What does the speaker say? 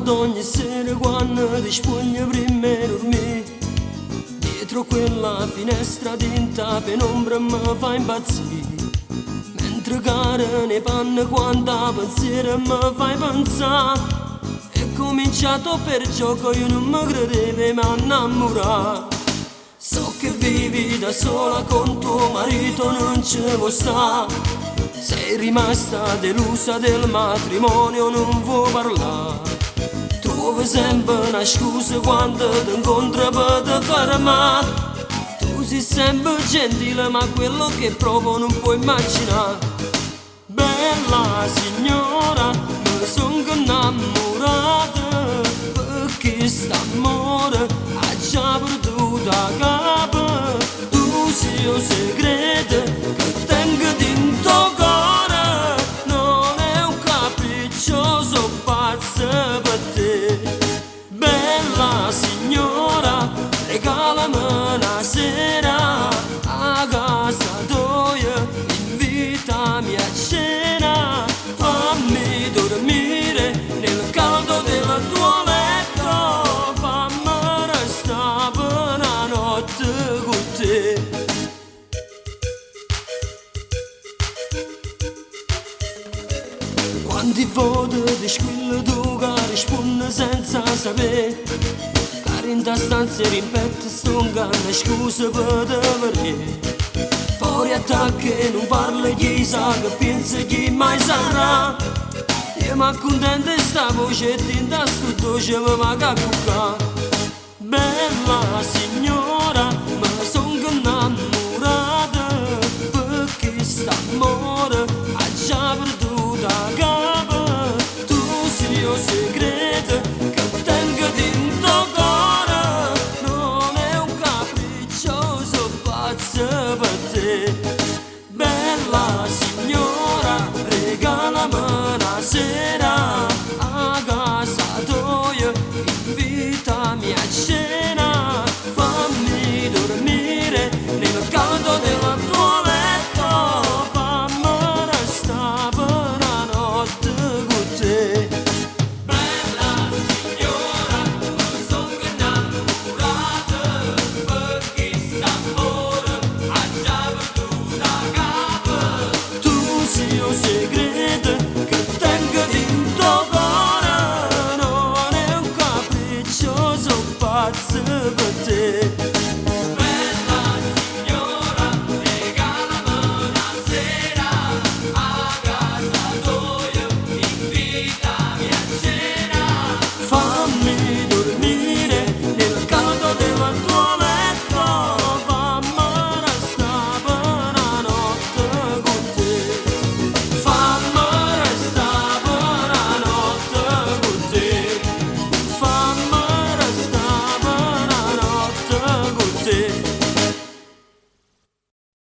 ricordo ogni sera quando ti spugni prima di dormire. Dietro quella finestra tinta penombra mi fa impazzire. Mentre cade nei panni quanta pensiero mi fai pensare. È cominciato per gioco, io non mi credevo ma innamorare. So che vivi da sola con tuo marito, non ci vuoi stare. Sei rimasta delusa del matrimonio, non vuoi parlare. Trovi sempre una scusa quando ti incontro per te fermare. Tu sei sempre gentile ma quello che provo non puoi immaginare. Bella signora, mi son innamorata, perché st'amore ha già perduto a capo. Tu sei un segreto che tengo dentro cuore, non è un capriccio, sono pazza per te. Bella signora, regalami una sera a casa tua, invitami a cena, fammi dormire nel caldo del tuo letto, fammi restare per una notte con te. Quanti foto di squillo tu che rispondi senza sapere, che in ta stanza ripete stonga una scusa per te vedere. Poi attacchi e non parli chi sa che pensa chi mai sarà. Io mi accontento di sta voce e ti inda sto dolce mi va a cuccare.